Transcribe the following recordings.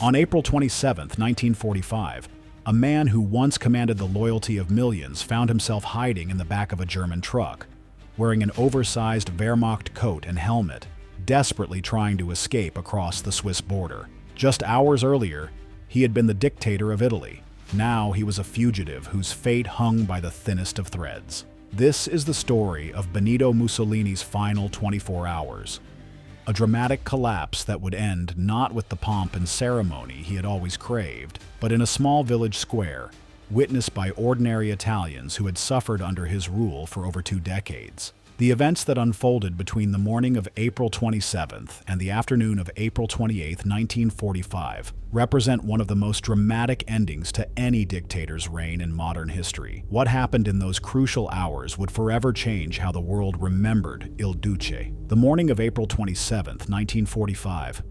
On April 27, 1945, a man who once commanded the loyalty of millions found himself hiding in the back of a German truck, wearing an oversized Wehrmacht coat and helmet, desperately trying to escape across the Swiss border. Just hours earlier, he had been the dictator of Italy. Now he was a fugitive whose fate hung by the thinnest of threads. This is the story of Benito Mussolini's final 24 hours. A dramatic collapse that would end not with the pomp and ceremony he had always craved, but in a small village square, witnessed by ordinary Italians who had suffered under his rule for over 2 decades. The events that unfolded between the morning of April 27th and the afternoon of April 28, 1945, represent one of the most dramatic endings to any dictator's reign in modern history. What happened in those crucial hours would forever change how the world remembered Il Duce. The morning of April 27th, 1945,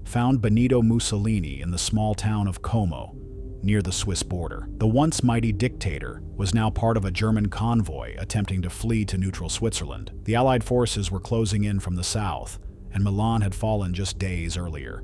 found Benito Mussolini in the small town of Como, near the Swiss border. The once mighty dictator was now part of a German convoy attempting to flee to neutral Switzerland. The Allied forces were closing in from the south, and Milan had fallen just days earlier.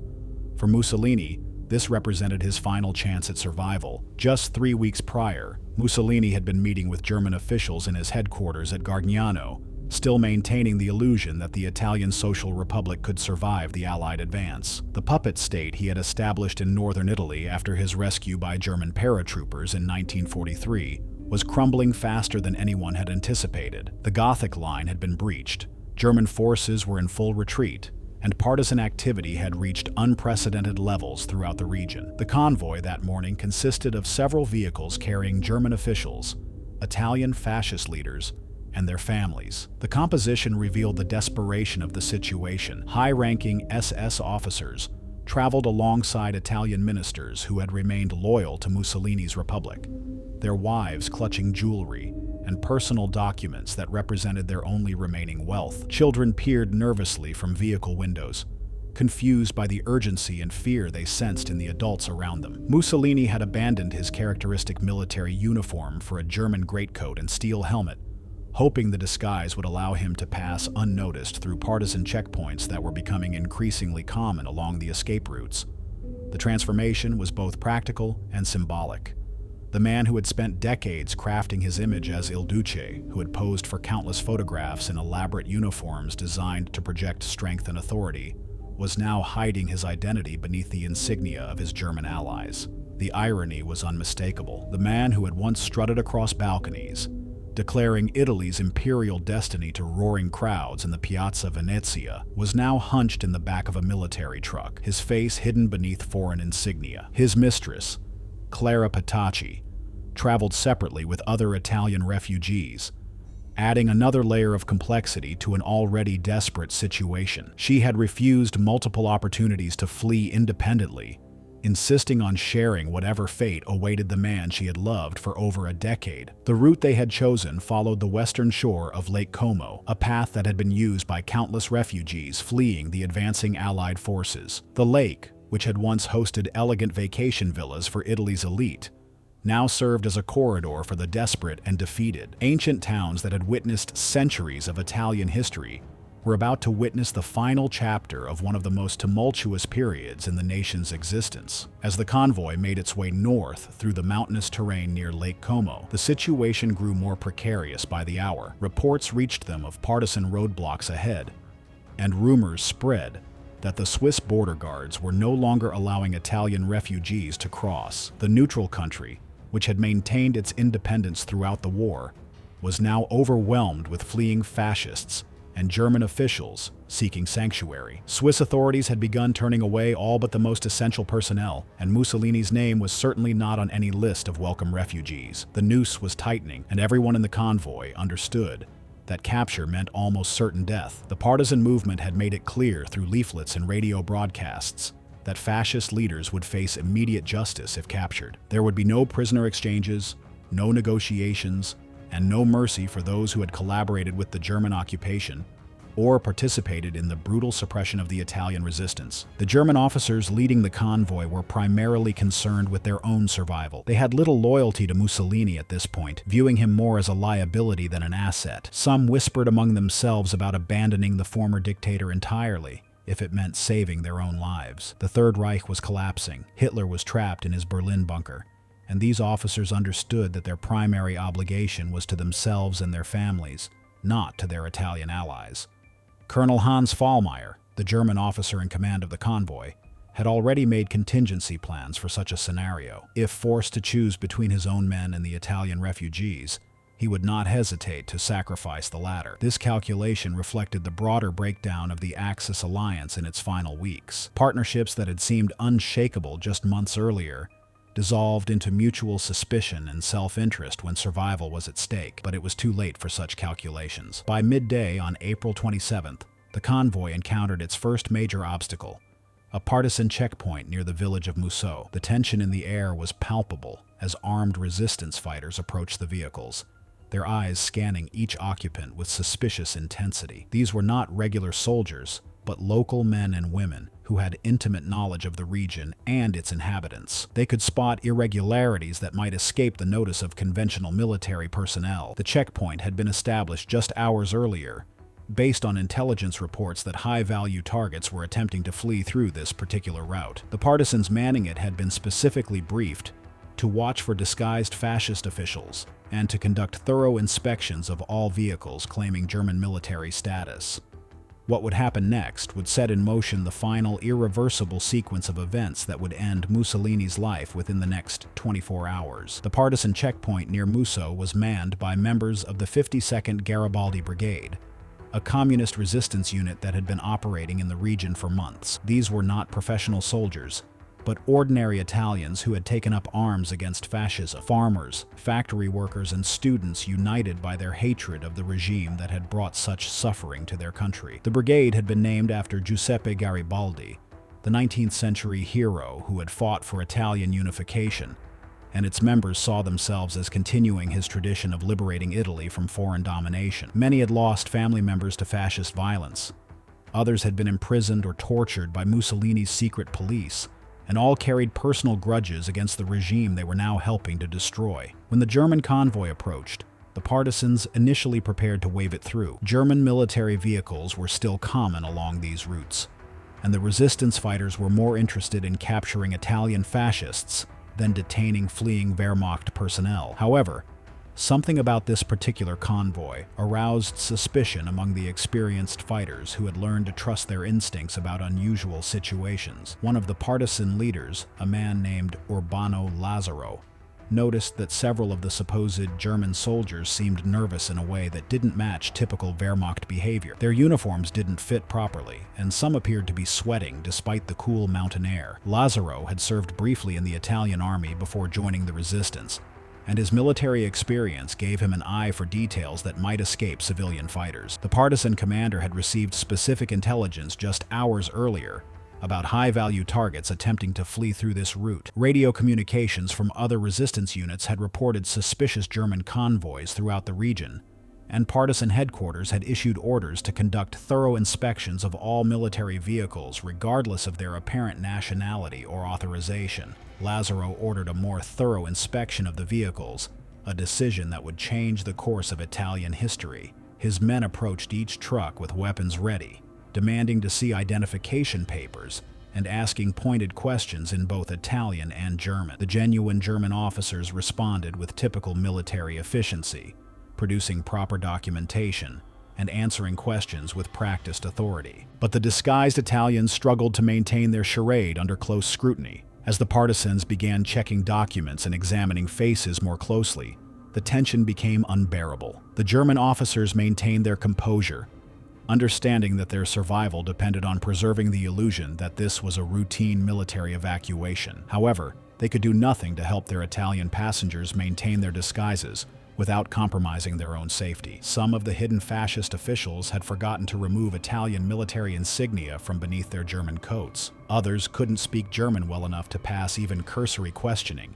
For Mussolini, this represented his final chance at survival. Just 3 weeks prior, Mussolini had been meeting with German officials in his headquarters at Gargnano, still maintaining the illusion that the Italian Social Republic could survive the Allied advance. The puppet state he had established in northern Italy after his rescue by German paratroopers in 1943 was crumbling faster than anyone had anticipated. The Gothic line had been breached, German forces were in full retreat, and partisan activity had reached unprecedented levels throughout the region. The convoy that morning consisted of several vehicles carrying German officials, Italian fascist leaders, and their families. The composition revealed the desperation of the situation. High-ranking SS officers traveled alongside Italian ministers who had remained loyal to Mussolini's republic, their wives clutching jewelry and personal documents that represented their only remaining wealth. Children peered nervously from vehicle windows, confused by the urgency and fear they sensed in the adults around them. Mussolini had abandoned his characteristic military uniform for a German greatcoat and steel helmet, hoping the disguise would allow him to pass unnoticed through partisan checkpoints that were becoming increasingly common along the escape routes. The transformation was both practical and symbolic. The man who had spent decades crafting his image as Il Duce, who had posed for countless photographs in elaborate uniforms designed to project strength and authority, was now hiding his identity beneath the insignia of his German allies. The irony was unmistakable. The man who had once strutted across balconies, declaring Italy's imperial destiny to roaring crowds in the Piazza Venezia, was now hunched in the back of a military truck, his face hidden beneath foreign insignia. His mistress, Clara Petacci, traveled separately with other Italian refugees, adding another layer of complexity to an already desperate situation. She had refused multiple opportunities to flee independently, insisting on sharing whatever fate awaited the man she had loved for over a decade. The route they had chosen followed the western shore of Lake Como, a path that had been used by countless refugees fleeing the advancing Allied forces. The lake, which had once hosted elegant vacation villas for Italy's elite, now served as a corridor for the desperate and defeated. Ancient towns that had witnessed centuries of Italian history were about to witness the final chapter of one of the most tumultuous periods in the nation's existence. As the convoy made its way north through the mountainous terrain near Lake Como, the situation grew more precarious by the hour. Reports reached them of partisan roadblocks ahead, and rumors spread that the Swiss border guards were no longer allowing Italian refugees to cross. The neutral country, which had maintained its independence throughout the war, was now overwhelmed with fleeing fascists and German officials seeking sanctuary. Swiss authorities had begun turning away all but the most essential personnel, and Mussolini's name was certainly not on any list of welcome refugees. The noose was tightening, and everyone in the convoy understood that capture meant almost certain death. The partisan movement had made it clear through leaflets and radio broadcasts that fascist leaders would face immediate justice if captured. There would be no prisoner exchanges, no negotiations, and no mercy for those who had collaborated with the German occupation or participated in the brutal suppression of the Italian resistance. The German officers leading the convoy were primarily concerned with their own survival. They had little loyalty to Mussolini at this point, viewing him more as a liability than an asset. Some whispered among themselves about abandoning the former dictator entirely, if it meant saving their own lives. The Third Reich was collapsing. Hitler was trapped in his Berlin bunker, and these officers understood that their primary obligation was to themselves and their families, not to their Italian allies. Colonel Hans Fallmeyer, the German officer in command of the convoy, had already made contingency plans for such a scenario. If forced to choose between his own men and the Italian refugees, he would not hesitate to sacrifice the latter. This calculation reflected the broader breakdown of the Axis alliance in its final weeks. Partnerships that had seemed unshakable just months earlier dissolved into mutual suspicion and self-interest when survival was at stake, but it was too late for such calculations. By midday on April 27th, the convoy encountered its first major obstacle, a partisan checkpoint near the village of Musso. The tension in the air was palpable as armed resistance fighters approached the vehicles, their eyes scanning each occupant with suspicious intensity. These were not regular soldiers, but local men and women who had intimate knowledge of the region and its inhabitants. They could spot irregularities that might escape the notice of conventional military personnel. The checkpoint had been established just hours earlier, based on intelligence reports that high-value targets were attempting to flee through this particular route. The partisans manning it had been specifically briefed to watch for disguised fascist officials and to conduct thorough inspections of all vehicles claiming German military status. What would happen next would set in motion the final irreversible sequence of events that would end Mussolini's life within the next 24 hours. The partisan checkpoint near Musso was manned by members of the 52nd Garibaldi Brigade, a communist resistance unit that had been operating in the region for months. These were not professional soldiers, but ordinary Italians who had taken up arms against fascism. Farmers, factory workers, and students united by their hatred of the regime that had brought such suffering to their country. The brigade had been named after Giuseppe Garibaldi, the 19th century hero who had fought for Italian unification, and its members saw themselves as continuing his tradition of liberating Italy from foreign domination. Many had lost family members to fascist violence. Others had been imprisoned or tortured by Mussolini's secret police, and all carried personal grudges against the regime they were now helping to destroy. When the German convoy approached, the partisans initially prepared to wave it through. German military vehicles were still common along these routes, and the resistance fighters were more interested in capturing Italian fascists than detaining fleeing Wehrmacht personnel. However, something about this particular convoy aroused suspicion among the experienced fighters who had learned to trust their instincts about unusual situations. One of the partisan leaders, a man named Urbano Lazzaro, noticed that several of the supposed German soldiers seemed nervous in a way that didn't match typical Wehrmacht behavior. Their uniforms didn't fit properly, and some appeared to be sweating despite the cool mountain air. Lazzaro had served briefly in the Italian army before joining the resistance, and his military experience gave him an eye for details that might escape civilian fighters. The partisan commander had received specific intelligence just hours earlier about high-value targets attempting to flee through this route. Radio communications from other resistance units had reported suspicious German convoys throughout the region, and partisan headquarters had issued orders to conduct thorough inspections of all military vehicles regardless of their apparent nationality or authorization. Lazzaro ordered a more thorough inspection of the vehicles, a decision that would change the course of Italian history. His men approached each truck with weapons ready, demanding to see identification papers and asking pointed questions in both Italian and German. The genuine German officers responded with typical military efficiency, producing proper documentation and answering questions with practiced authority. But the disguised Italians struggled to maintain their charade under close scrutiny. As the partisans began checking documents and examining faces more closely, the tension became unbearable. The German officers maintained their composure, understanding that their survival depended on preserving the illusion that this was a routine military evacuation. However, they could do nothing to help their Italian passengers maintain their disguises without compromising their own safety. Some of the hidden fascist officials had forgotten to remove Italian military insignia from beneath their German coats. Others couldn't speak German well enough to pass even cursory questioning,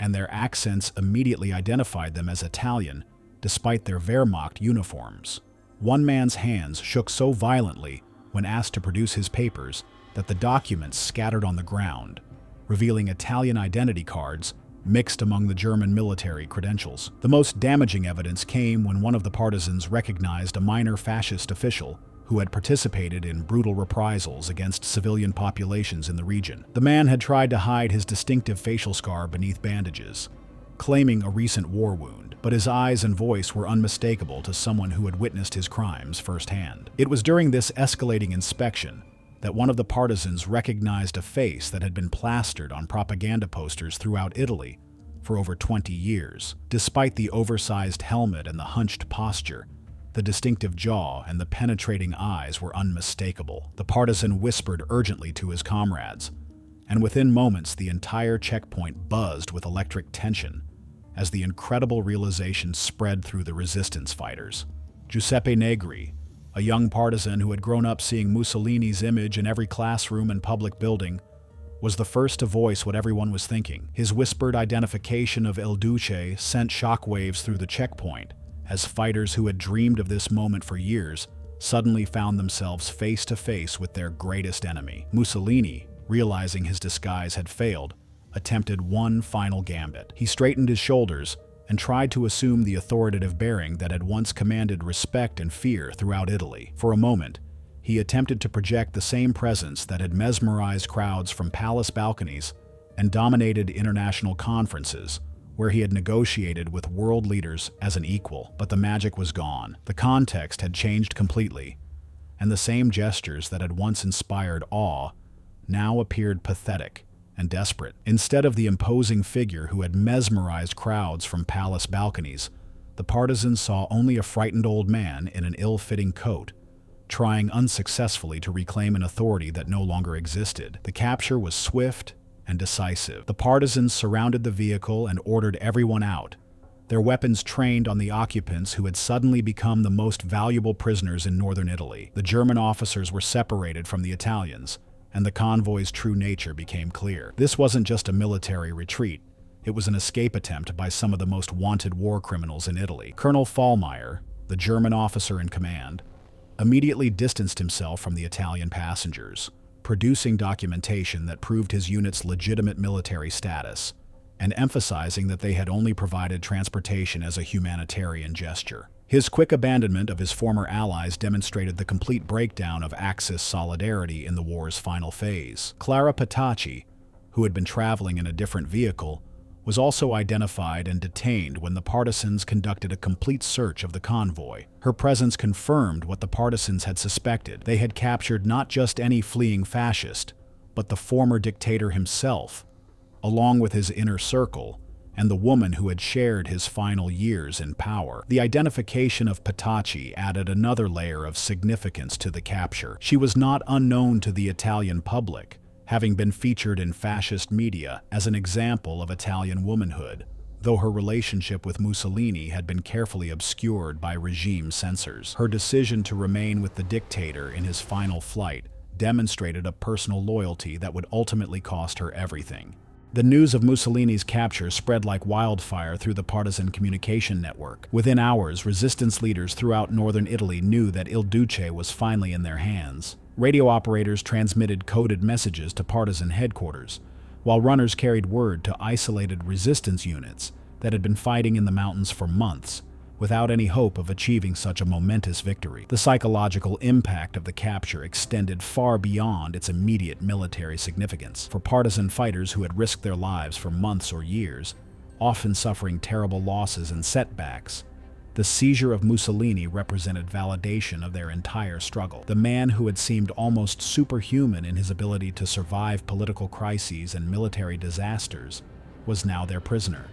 and their accents immediately identified them as Italian, despite their Wehrmacht uniforms. One man's hands shook so violently when asked to produce his papers that the documents scattered on the ground, revealing Italian identity cards mixed among the German military credentials. The most damaging evidence came when one of the partisans recognized a minor fascist official who had participated in brutal reprisals against civilian populations in the region. The man had tried to hide his distinctive facial scar beneath bandages, claiming a recent war wound, but his eyes and voice were unmistakable to someone who had witnessed his crimes firsthand. It was during this escalating inspection that one of the partisans recognized a face that had been plastered on propaganda posters throughout Italy for over 20 years. Despite the oversized helmet and the hunched posture, the distinctive jaw and the penetrating eyes were unmistakable. The partisan whispered urgently to his comrades, and within moments the entire checkpoint buzzed with electric tension as the incredible realization spread through the resistance fighters. Giuseppe Negri, a young partisan who had grown up seeing Mussolini's image in every classroom and public building, was the first to voice what everyone was thinking. His whispered identification of Il Duce sent shockwaves through the checkpoint, as fighters who had dreamed of this moment for years suddenly found themselves face to face with their greatest enemy. Mussolini, realizing his disguise had failed, attempted one final gambit. He straightened his shoulders and tried to assume the authoritative bearing that had once commanded respect and fear throughout Italy. For a moment, he attempted to project the same presence that had mesmerized crowds from palace balconies and dominated international conferences, where he had negotiated with world leaders as an equal. But the magic was gone. The context had changed completely, and the same gestures that had once inspired awe now appeared pathetic and desperate. Instead of the imposing figure who had mesmerized crowds from palace balconies, the partisans saw only a frightened old man in an ill-fitting coat, trying unsuccessfully to reclaim an authority that no longer existed. The capture was swift and decisive. The partisans surrounded the vehicle and ordered everyone out, their weapons trained on the occupants who had suddenly become the most valuable prisoners in northern Italy. The German officers were separated from the Italians, and the convoy's true nature became clear. This wasn't just a military retreat. It was an escape attempt by some of the most wanted war criminals in Italy. Colonel Fallmeyer, the German officer in command, immediately distanced himself from the Italian passengers, producing documentation that proved his unit's legitimate military status, and emphasizing that they had only provided transportation as a humanitarian gesture. His quick abandonment of his former allies demonstrated the complete breakdown of Axis solidarity in the war's final phase. Clara Petacci, who had been traveling in a different vehicle, was also identified and detained when the partisans conducted a complete search of the convoy. Her presence confirmed what the partisans had suspected. They had captured not just any fleeing fascist, but the former dictator himself, along with his inner circle, and the woman who had shared his final years in power. The identification of Petacci added another layer of significance to the capture. She was not unknown to the Italian public, having been featured in fascist media as an example of Italian womanhood, though her relationship with Mussolini had been carefully obscured by regime censors. Her decision to remain with the dictator in his final flight demonstrated a personal loyalty that would ultimately cost her everything. The news of Mussolini's capture spread like wildfire through the partisan communication network. Within hours, resistance leaders throughout northern Italy knew that Il Duce was finally in their hands. Radio operators transmitted coded messages to partisan headquarters, while runners carried word to isolated resistance units that had been fighting in the mountains for months, without any hope of achieving such a momentous victory. The psychological impact of the capture extended far beyond its immediate military significance. For partisan fighters who had risked their lives for months or years, often suffering terrible losses and setbacks, the seizure of Mussolini represented validation of their entire struggle. The man who had seemed almost superhuman in his ability to survive political crises and military disasters was now their prisoner,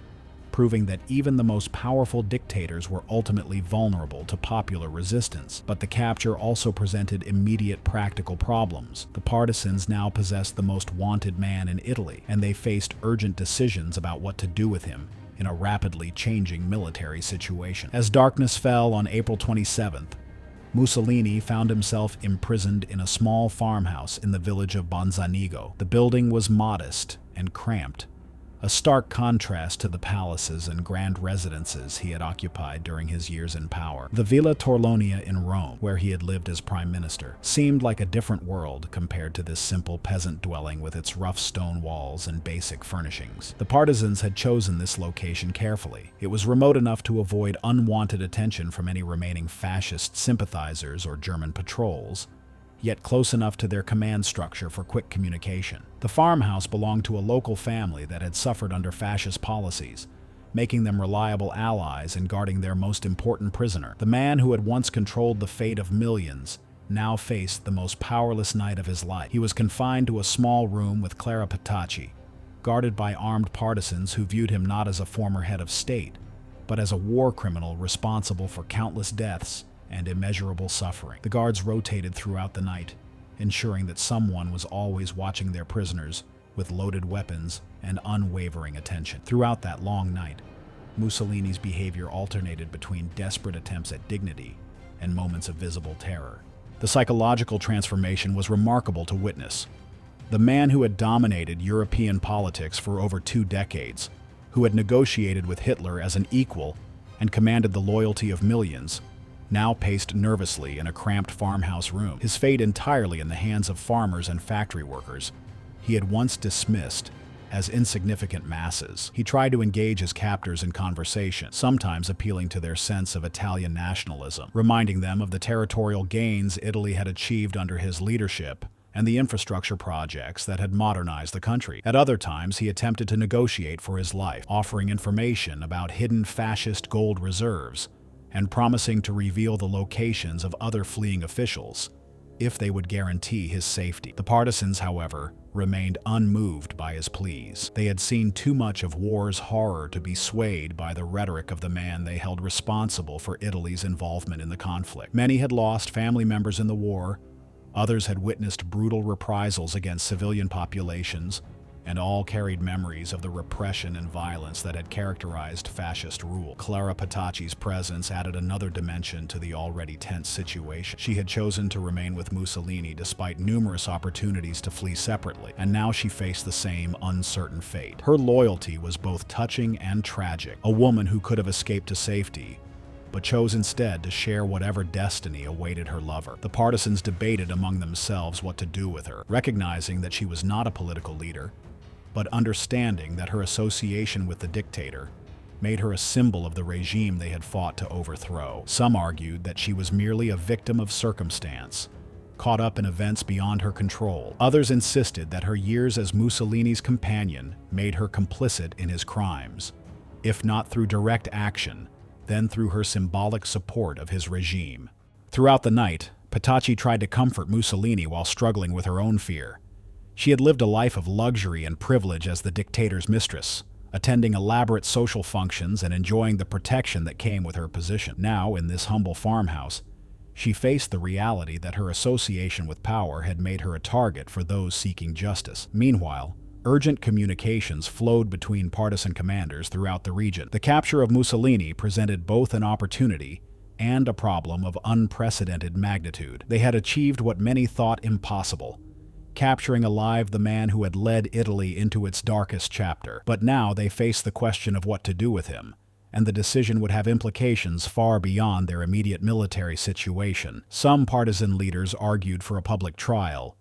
proving that even the most powerful dictators were ultimately vulnerable to popular resistance. But the capture also presented immediate practical problems. The partisans now possessed the most wanted man in Italy, and they faced urgent decisions about what to do with him in a rapidly changing military situation. As darkness fell on April 27th, Mussolini found himself imprisoned in a small farmhouse in the village of Bonzanigo. The building was modest and cramped, a stark contrast to the palaces and grand residences he had occupied during his years in power. The Villa Torlonia in Rome, where he had lived as prime minister, seemed like a different world compared to this simple peasant dwelling with its rough stone walls and basic furnishings. The partisans had chosen this location carefully. It was remote enough to avoid unwanted attention from any remaining fascist sympathizers or German patrols, yet close enough to their command structure for quick communication. The farmhouse belonged to a local family that had suffered under fascist policies, making them reliable allies in guarding their most important prisoner. The man who had once controlled the fate of millions now faced the most powerless night of his life. He was confined to a small room with Clara Petacci, guarded by armed partisans who viewed him not as a former head of state, but as a war criminal responsible for countless deaths and immeasurable suffering. The guards rotated throughout the night, ensuring that someone was always watching their prisoners with loaded weapons and unwavering attention. Throughout that long night, Mussolini's behavior alternated between desperate attempts at dignity and moments of visible terror. The psychological transformation was remarkable to witness. The man who had dominated European politics for over 2 decades, who had negotiated with Hitler as an equal and commanded the loyalty of millions, now paced nervously in a cramped farmhouse room, his fate entirely in the hands of farmers and factory workers he had once dismissed as insignificant masses. He tried to engage his captors in conversation, sometimes appealing to their sense of Italian nationalism, reminding them of the territorial gains Italy had achieved under his leadership and the infrastructure projects that had modernized the country. At other times, he attempted to negotiate for his life, offering information about hidden fascist gold reserves and promising to reveal the locations of other fleeing officials if they would guarantee his safety. The partisans, however, remained unmoved by his pleas. They had seen too much of war's horror to be swayed by the rhetoric of the man they held responsible for Italy's involvement in the conflict. Many had lost family members in the war, others had witnessed brutal reprisals against civilian populations, and all carried memories of the repression and violence that had characterized fascist rule. Clara Petacci's presence added another dimension to the already tense situation. She had chosen to remain with Mussolini despite numerous opportunities to flee separately, and now she faced the same uncertain fate. Her loyalty was both touching and tragic. A woman who could have escaped to safety, but chose instead to share whatever destiny awaited her lover. The partisans debated among themselves what to do with her, recognizing that she was not a political leader, but understanding that her association with the dictator made her a symbol of the regime they had fought to overthrow. Some argued that she was merely a victim of circumstance, caught up in events beyond her control. Others insisted that her years as Mussolini's companion made her complicit in his crimes, if not through direct action, then through her symbolic support of his regime. Throughout the night, Petacci tried to comfort Mussolini while struggling with her own fear. She had lived a life of luxury and privilege as the dictator's mistress, attending elaborate social functions and enjoying the protection that came with her position. Now, in this humble farmhouse, she faced the reality that her association with power had made her a target for those seeking justice. Meanwhile, urgent communications flowed between partisan commanders throughout the region. The capture of Mussolini presented both an opportunity and a problem of unprecedented magnitude. They had achieved what many thought impossible, capturing alive the man who had led Italy into its darkest chapter. But now they faced the question of what to do with him, and the decision would have implications far beyond their immediate military situation. Some partisan leaders argued for a public trial,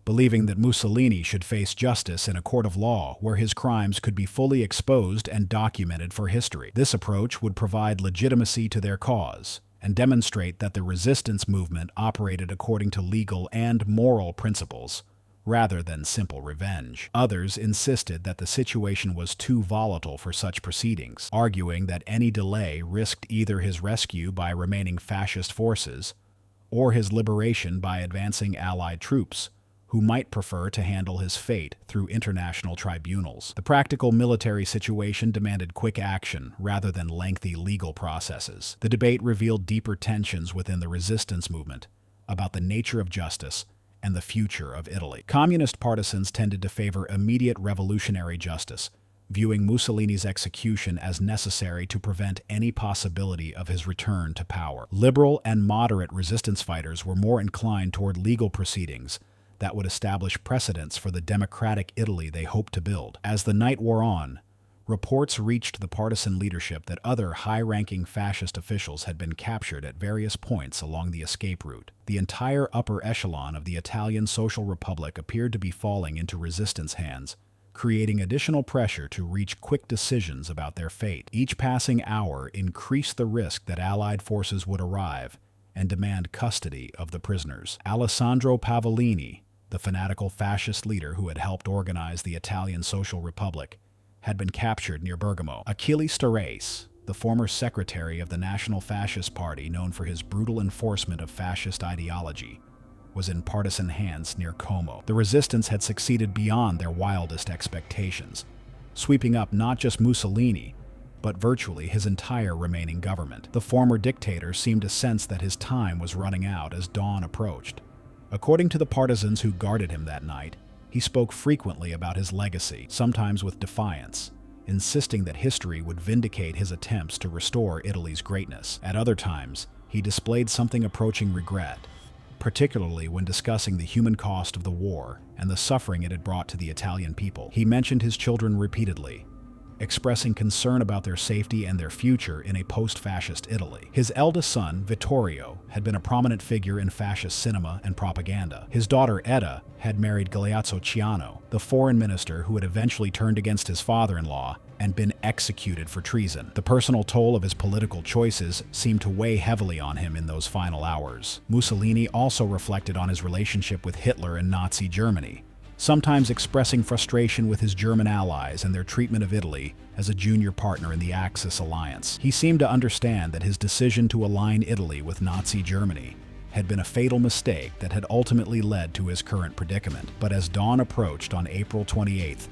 believing that Mussolini should face justice in a court of law where his crimes could be fully exposed and documented for history. This approach would provide legitimacy to their cause and demonstrate that the resistance movement operated according to legal and moral principles, rather than simple revenge. Others insisted that the situation was too volatile for such proceedings, arguing that any delay risked either his rescue by remaining fascist forces or his liberation by advancing Allied troops, who might prefer to handle his fate through international tribunals. The practical military situation demanded quick action rather than lengthy legal processes. The debate revealed deeper tensions within the resistance movement about the nature of justice and the future of Italy. Communist partisans tended to favor immediate revolutionary justice, viewing Mussolini's execution as necessary to prevent any possibility of his return to power. Liberal and moderate resistance fighters were more inclined toward legal proceedings that would establish precedents for the democratic Italy they hoped to build. As the night wore on, Reports reached the partisan leadership that other high-ranking fascist officials had been captured at various points along the escape route. The entire upper echelon of the Italian Social Republic appeared to be falling into resistance hands, creating additional pressure to reach quick decisions about their fate. Each passing hour increased the risk that Allied forces would arrive and demand custody of the prisoners. Alessandro Pavellini, the fanatical fascist leader who had helped organize the Italian Social Republic, had been captured near Bergamo. Achille Starace, the former secretary of the National Fascist Party known for his brutal enforcement of fascist ideology, was in partisan hands near Como. The resistance had succeeded beyond their wildest expectations, sweeping up not just Mussolini, but virtually his entire remaining government. The former dictator seemed to sense that his time was running out as dawn approached. According to the partisans who guarded him that night, he spoke frequently about his legacy, sometimes with defiance, insisting that history would vindicate his attempts to restore Italy's greatness. At other times, he displayed something approaching regret, particularly when discussing the human cost of the war and the suffering it had brought to the Italian people. He mentioned his children repeatedly, expressing concern about their safety and their future in a post-fascist Italy. His eldest son, Vittorio, had been a prominent figure in fascist cinema and propaganda. His daughter, Etta, had married Galeazzo Ciano, the foreign minister who had eventually turned against his father-in-law and been executed for treason. The personal toll of his political choices seemed to weigh heavily on him in those final hours. Mussolini also reflected on his relationship with Hitler and Nazi Germany, sometimes expressing frustration with his German allies and their treatment of Italy as a junior partner in the Axis alliance. He seemed to understand that his decision to align Italy with Nazi Germany had been a fatal mistake that had ultimately led to his current predicament. But as dawn approached on April 28th,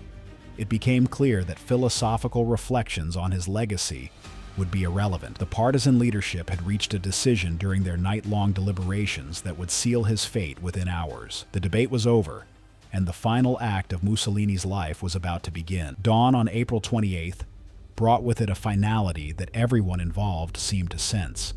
it became clear that philosophical reflections on his legacy would be irrelevant. The partisan leadership had reached a decision during their night-long deliberations that would seal his fate within hours. The debate was over, and the final act of Mussolini's life was about to begin. Dawn on April 28th brought with it a finality that everyone involved seemed to sense.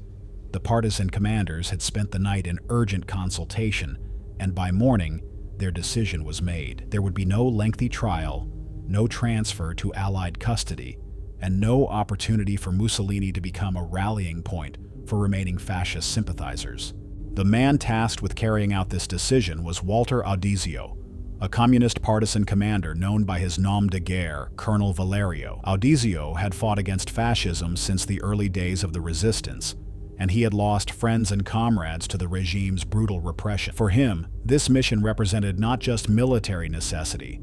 The partisan commanders had spent the night in urgent consultation, and by morning, their decision was made. There would be no lengthy trial, no transfer to Allied custody, and no opportunity for Mussolini to become a rallying point for remaining fascist sympathizers. The man tasked with carrying out this decision was Walter Audizio, a communist partisan commander known by his nom de guerre, Colonel Valerio. Audizio had fought against fascism since the early days of the resistance, and he had lost friends and comrades to the regime's brutal repression. For him, this mission represented not just military necessity,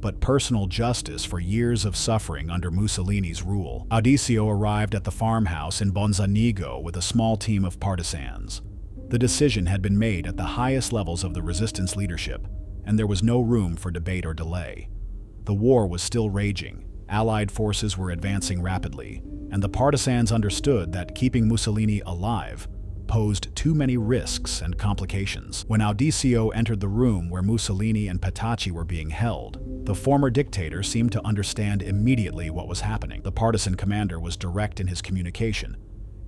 but personal justice for years of suffering under Mussolini's rule. Audizio arrived at the farmhouse in Bonzanigo with a small team of partisans. The decision had been made at the highest levels of the resistance leadership, and there was no room for debate or delay. The war was still raging, Allied forces were advancing rapidly, and the partisans understood that keeping Mussolini alive posed too many risks and complications. When Audizio entered the room where Mussolini and Petacci were being held, the former dictator seemed to understand immediately what was happening. The partisan commander was direct in his communication,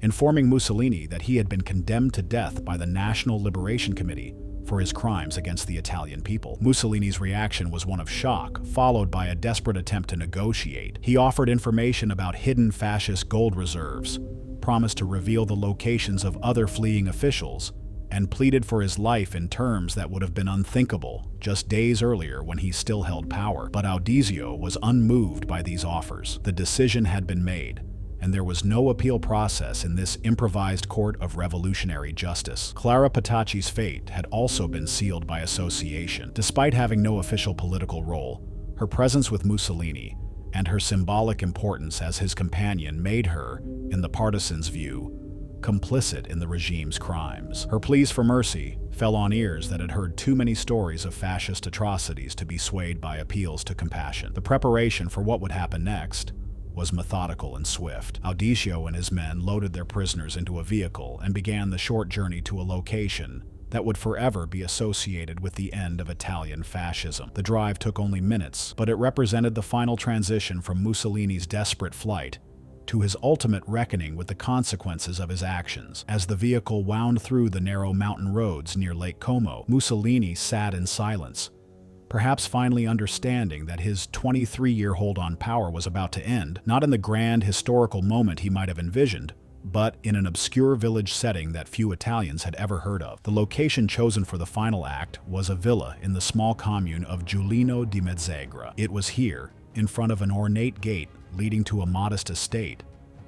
informing Mussolini that he had been condemned to death by the National Liberation Committee for his crimes against the Italian people. Mussolini's reaction was one of shock, followed by a desperate attempt to negotiate. He offered information about hidden fascist gold reserves, promised to reveal the locations of other fleeing officials, and pleaded for his life in terms that would have been unthinkable just days earlier when he still held power. But Audizio was unmoved by these offers. The decision had been made, and there was no appeal process in this improvised court of revolutionary justice. Clara Petacci's fate had also been sealed by association. Despite having no official political role, her presence with Mussolini and her symbolic importance as his companion made her, in the partisans' view, complicit in the regime's crimes. Her pleas for mercy fell on ears that had heard too many stories of fascist atrocities to be swayed by appeals to compassion. The preparation for what would happen next was methodical and swift. Audizio and his men loaded their prisoners into a vehicle and began the short journey to a location that would forever be associated with the end of Italian fascism. The drive took only minutes, but it represented the final transition from Mussolini's desperate flight to his ultimate reckoning with the consequences of his actions. As the vehicle wound through the narrow mountain roads near Lake Como, Mussolini sat in silence, perhaps finally understanding that his 23-year hold on power was about to end, not in the grand historical moment he might have envisioned, but in an obscure village setting that few Italians had ever heard of. The location chosen for the final act was a villa in the small commune of Giulino di Mezzegra. It was here, in front of an ornate gate leading to a modest estate,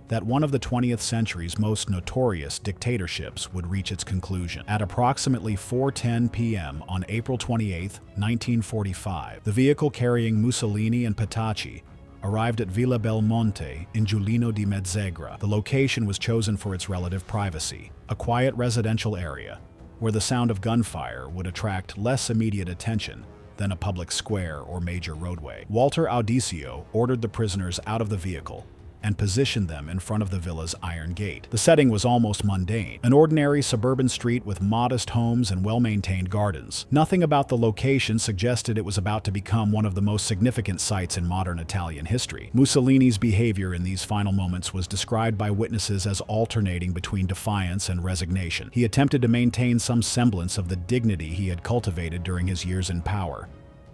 that one of the 20th century's most notorious dictatorships would reach its conclusion. At approximately 4:10 p.m. on April 28, 1945, the vehicle carrying Mussolini and Petacci arrived at Villa Belmonte in Giulino di Mezzegra. The location was chosen for its relative privacy, a quiet residential area where the sound of gunfire would attract less immediate attention than a public square or major roadway. Walter Audicio ordered the prisoners out of the vehicle and positioned them in front of the villa's iron gate. The setting was almost mundane, an ordinary suburban street with modest homes and well-maintained gardens. Nothing about the location suggested it was about to become one of the most significant sites in modern Italian history. Mussolini's behavior in these final moments was described by witnesses as alternating between defiance and resignation. He attempted to maintain some semblance of the dignity he had cultivated during his years in power,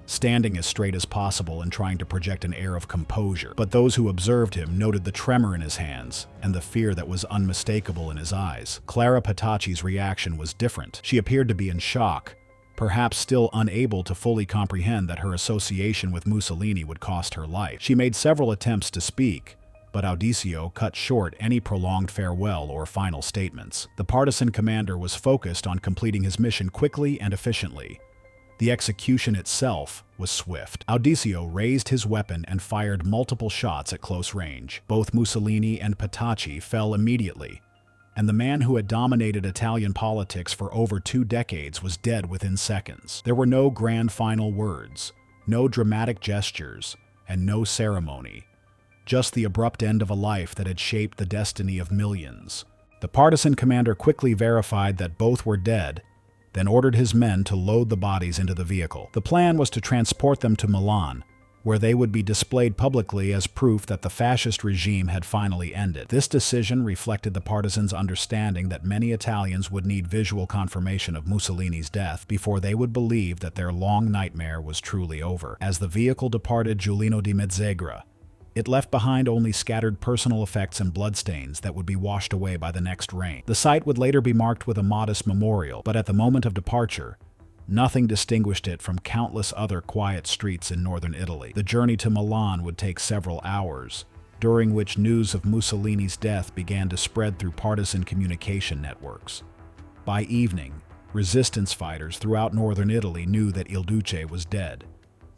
standing as straight as possible and trying to project an air of composure. But those who observed him noted the tremor in his hands and the fear that was unmistakable in his eyes. Clara Petacci's reaction was different. She appeared to be in shock, perhaps still unable to fully comprehend that her association with Mussolini would cost her life. She made several attempts to speak, but Audicio cut short any prolonged farewell or final statements. The partisan commander was focused on completing his mission quickly and efficiently. The execution itself was swift. Audicio raised his weapon and fired multiple shots at close range. Both Mussolini and Petacci fell immediately, and the man who had dominated Italian politics for over 2 decades was dead within seconds. There were no grand final words, no dramatic gestures, and no ceremony. Just the abrupt end of a life that had shaped the destiny of millions. The partisan commander quickly verified that both were dead, then ordered his men to load the bodies into the vehicle. The plan was to transport them to Milan, where they would be displayed publicly as proof that the fascist regime had finally ended. This decision reflected the partisans' understanding that many Italians would need visual confirmation of Mussolini's death before they would believe that their long nightmare was truly over. As the vehicle departed Giulino di Mezzegra, it left behind only scattered personal effects and bloodstains that would be washed away by the next rain. The site would later be marked with a modest memorial, but at the moment of departure, nothing distinguished it from countless other quiet streets in northern Italy. The journey to Milan would take several hours, during which news of Mussolini's death began to spread through partisan communication networks. By evening, resistance fighters throughout northern Italy knew that Il Duce was dead,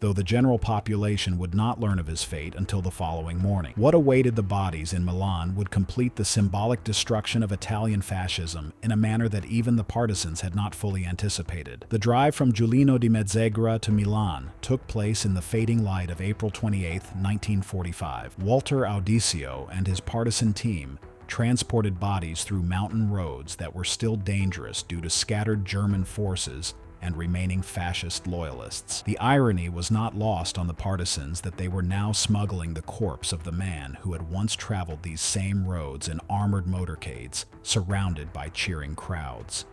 though the general population would not learn of his fate until the following morning. What awaited the bodies in Milan would complete the symbolic destruction of Italian fascism in a manner that even the partisans had not fully anticipated. The drive from Giulino di Mezzegra to Milan took place in the fading light of April 28, 1945. Walter Audicio and his partisan team transported bodies through mountain roads that were still dangerous due to scattered German forces and remaining fascist loyalists. The irony was not lost on the partisans that they were now smuggling the corpse of the man who had once traveled these same roads in armored motorcades, surrounded by cheering crowds.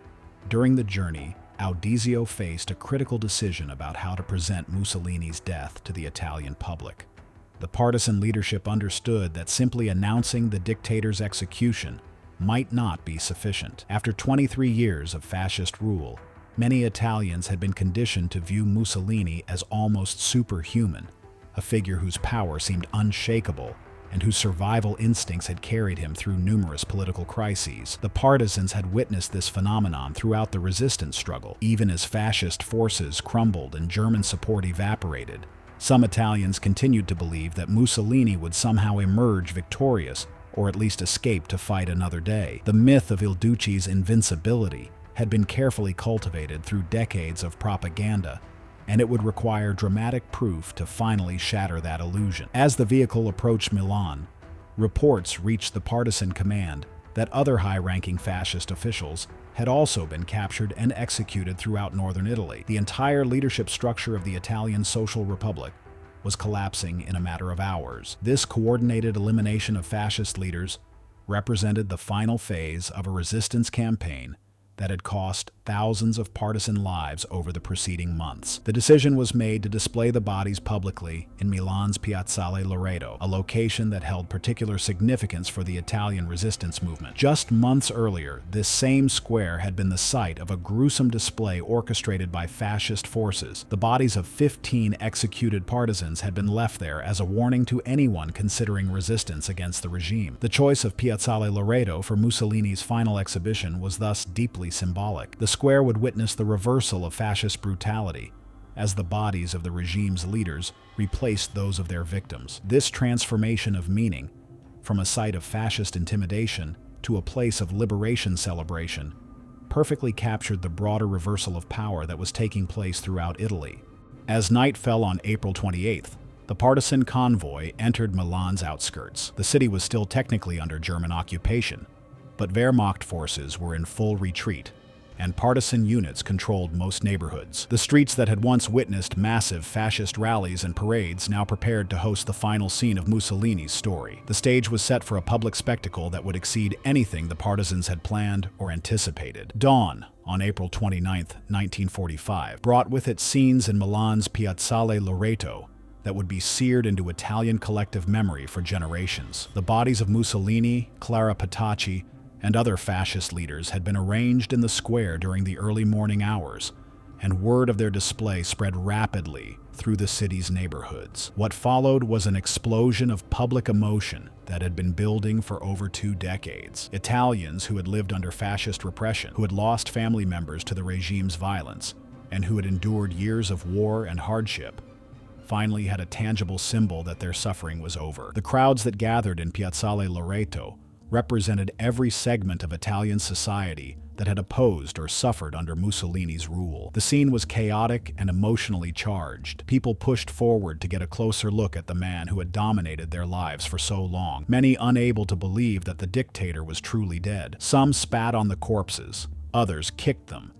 During the journey, Audicio faced a critical decision about how to present Mussolini's death to the Italian public. The partisan leadership understood that simply announcing the dictator's execution might not be sufficient. After 23 years of fascist rule, many Italians had been conditioned to view Mussolini as almost superhuman, a figure whose power seemed unshakable and whose survival instincts had carried him through numerous political crises. The partisans had witnessed this phenomenon throughout the resistance struggle. Even as fascist forces crumbled and German support evaporated, some Italians continued to believe that Mussolini would somehow emerge victorious, or at least escape to fight another day. The myth of Il Duce's invincibility had been carefully cultivated through decades of propaganda, and it would require dramatic proof to finally shatter that illusion. As the vehicle approached Milan, reports reached the partisan command that other high-ranking fascist officials had also been captured and executed throughout northern Italy. The entire leadership structure of the Italian Social Republic was collapsing in a matter of hours. This coordinated elimination of fascist leaders represented the final phase of a resistance campaign that had cost thousands of partisan lives over the preceding months. The decision was made to display the bodies publicly in Milan's Piazzale Loreto, a location that held particular significance for the Italian resistance movement. Just months earlier, this same square had been the site of a gruesome display orchestrated by fascist forces. The bodies of 15 executed partisans had been left there as a warning to anyone considering resistance against the regime. The choice of Piazzale Loreto for Mussolini's final exhibition was thus deeply symbolic. The square would witness the reversal of fascist brutality, as the bodies of the regime's leaders replaced those of their victims. This transformation of meaning, from a site of fascist intimidation to a place of liberation celebration, perfectly captured the broader reversal of power that was taking place throughout Italy. As night fell on April 28th, the partisan convoy entered Milan's outskirts. The city was still technically under German occupation, but Wehrmacht forces were in full retreat, and partisan units controlled most neighborhoods. The streets that had once witnessed massive fascist rallies and parades now prepared to host the final scene of Mussolini's story. The stage was set for a public spectacle that would exceed anything the partisans had planned or anticipated. Dawn, on April 29, 1945, brought with it scenes in Milan's Piazzale Loreto that would be seared into Italian collective memory for generations. The bodies of Mussolini, Clara Petacci, and other fascist leaders had been arranged in the square during the early morning hours, and word of their display spread rapidly through the city's neighborhoods. What followed was an explosion of public emotion that had been building for over 2 decades. Italians who had lived under fascist repression, who had lost family members to the regime's violence, and who had endured years of war and hardship, finally had a tangible symbol that their suffering was over. The crowds that gathered in Piazzale Loreto represented every segment of Italian society that had opposed or suffered under Mussolini's rule. The scene was chaotic and emotionally charged. People pushed forward to get a closer look at the man who had dominated their lives for so long, many unable to believe that the dictator was truly dead. Some spat on the corpses, others kicked them,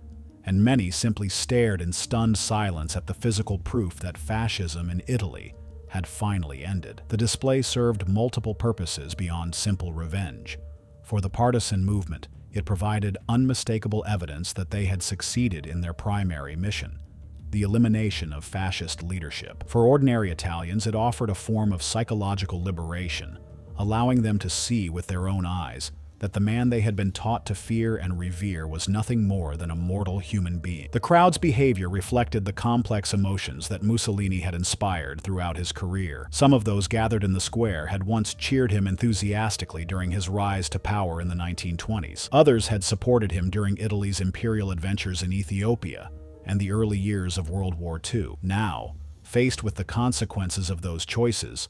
and many simply stared in stunned silence at the physical proof that fascism in Italy had finally ended. The display served multiple purposes beyond simple revenge. For the partisan movement, it provided unmistakable evidence that they had succeeded in their primary mission, the elimination of fascist leadership. For ordinary Italians, it offered a form of psychological liberation, allowing them to see with their own eyes that the man they had been taught to fear and revere was nothing more than a mortal human being. The crowd's behavior reflected the complex emotions that Mussolini had inspired throughout his career. Some of those gathered in the square had once cheered him enthusiastically during his rise to power in the 1920s. Others had supported him during Italy's imperial adventures in Ethiopia and the early years of World War II. Now, faced with the consequences of those choices,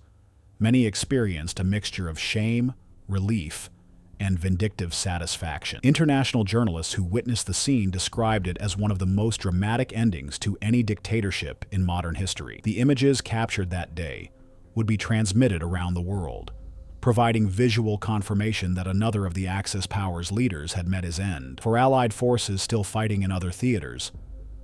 many experienced a mixture of shame, relief, and vindictive satisfaction. International journalists who witnessed the scene described it as one of the most dramatic endings to any dictatorship in modern history. The images captured that day would be transmitted around the world, providing visual confirmation that another of the Axis powers' leaders had met his end. For Allied forces still fighting in other theaters,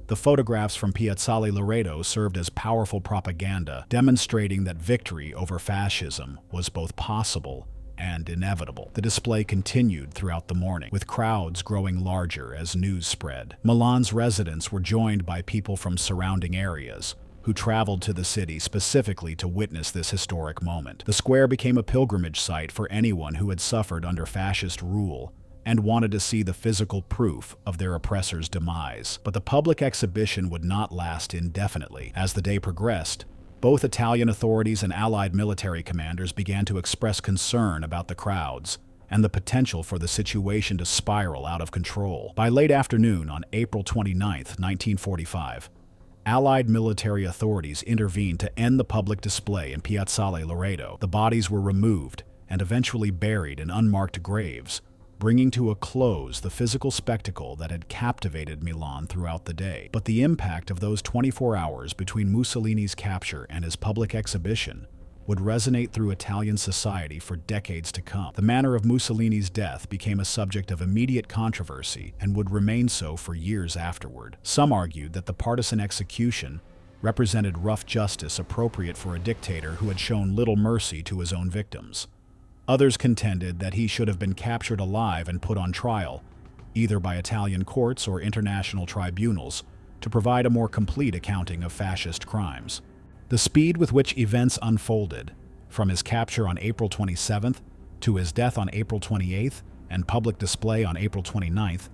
the photographs from Piazzale Loreto served as powerful propaganda, demonstrating that victory over fascism was both possible and inevitable. The display continued throughout the morning, with crowds growing larger as news spread. Milan's residents were joined by people from surrounding areas, who traveled to the city specifically to witness this historic moment. The square became a pilgrimage site for anyone who had suffered under fascist rule and wanted to see the physical proof of their oppressor's demise. But the public exhibition would not last indefinitely. As the day progressed, both Italian authorities and Allied military commanders began to express concern about the crowds and the potential for the situation to spiral out of control. By late afternoon on April 29, 1945, Allied military authorities intervened to end the public display in Piazzale Loreto. The bodies were removed and eventually buried in unmarked graves, bringing to a close the physical spectacle that had captivated Milan throughout the day. But the impact of those 24 hours between Mussolini's capture and his public exhibition would resonate through Italian society for decades to come. The manner of Mussolini's death became a subject of immediate controversy and would remain so for years afterward. Some argued that the partisan execution represented rough justice appropriate for a dictator who had shown little mercy to his own victims. Others contended that he should have been captured alive and put on trial, either by Italian courts or international tribunals, to provide a more complete accounting of fascist crimes. The speed with which events unfolded, from his capture on April 27th to his death on April 28th and public display on April 29th,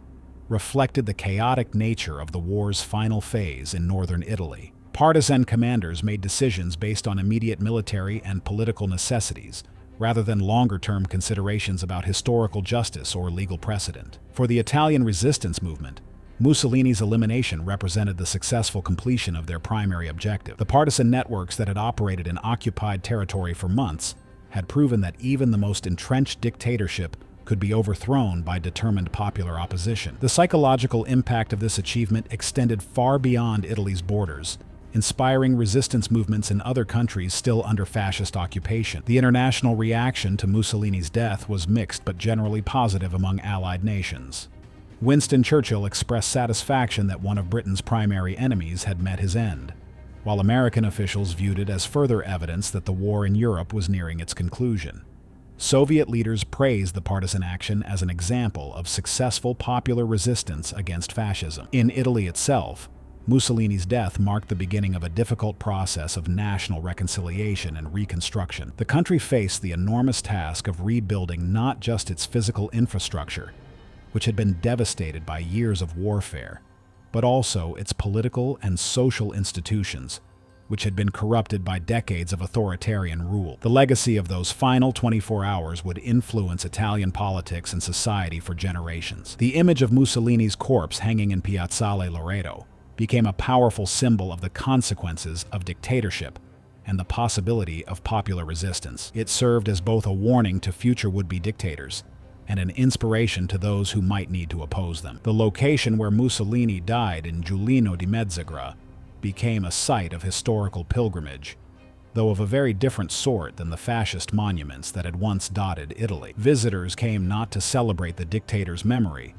reflected the chaotic nature of the war's final phase in northern Italy. Partisan commanders made decisions based on immediate military and political necessities, rather than longer-term considerations about historical justice or legal precedent. For the Italian resistance movement, Mussolini's elimination represented the successful completion of their primary objective. The partisan networks that had operated in occupied territory for months had proven that even the most entrenched dictatorship could be overthrown by determined popular opposition. The psychological impact of this achievement extended far beyond Italy's borders, inspiring resistance movements in other countries still under fascist occupation. The international reaction to Mussolini's death was mixed but generally positive among Allied nations. Winston Churchill expressed satisfaction that one of Britain's primary enemies had met his end, while American officials viewed it as further evidence that the war in Europe was nearing its conclusion. Soviet leaders praised the partisan action as an example of successful popular resistance against fascism. In Italy itself, Mussolini's death marked the beginning of a difficult process of national reconciliation and reconstruction. The country faced the enormous task of rebuilding not just its physical infrastructure, which had been devastated by years of warfare, but also its political and social institutions, which had been corrupted by decades of authoritarian rule. The legacy of those final 24 hours would influence Italian politics and society for generations. The image of Mussolini's corpse hanging in Piazzale Loreto became a powerful symbol of the consequences of dictatorship and the possibility of popular resistance. It served as both a warning to future would-be dictators and an inspiration to those who might need to oppose them. The location where Mussolini died in Giulino di Mezzagra became a site of historical pilgrimage, though of a very different sort than the fascist monuments that had once dotted Italy. Visitors came not to celebrate the dictator's memory,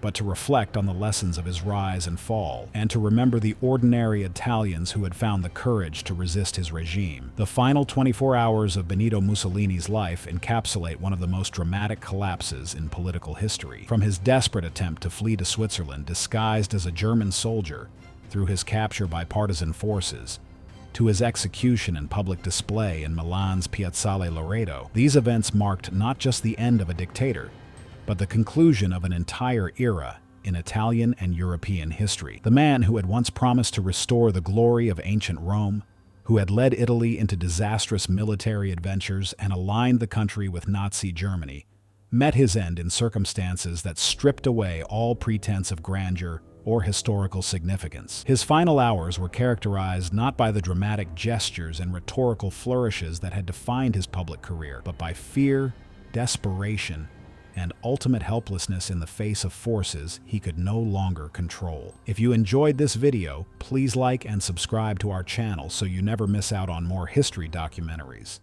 but to reflect on the lessons of his rise and fall, and to remember the ordinary Italians who had found the courage to resist his regime. The final 24 hours of Benito Mussolini's life encapsulate one of the most dramatic collapses in political history. From his desperate attempt to flee to Switzerland disguised as a German soldier, through his capture by partisan forces, to his execution and public display in Milan's Piazzale Loreto, these events marked not just the end of a dictator, but the conclusion of an entire era in Italian and European history. The man who had once promised to restore the glory of ancient Rome, who had led Italy into disastrous military adventures and aligned the country with Nazi Germany, met his end in circumstances that stripped away all pretense of grandeur or historical significance. His final hours were characterized not by the dramatic gestures and rhetorical flourishes that had defined his public career, but by fear, desperation, and ultimate helplessness in the face of forces he could no longer control. If you enjoyed this video, please like and subscribe to our channel so you never miss out on more history documentaries.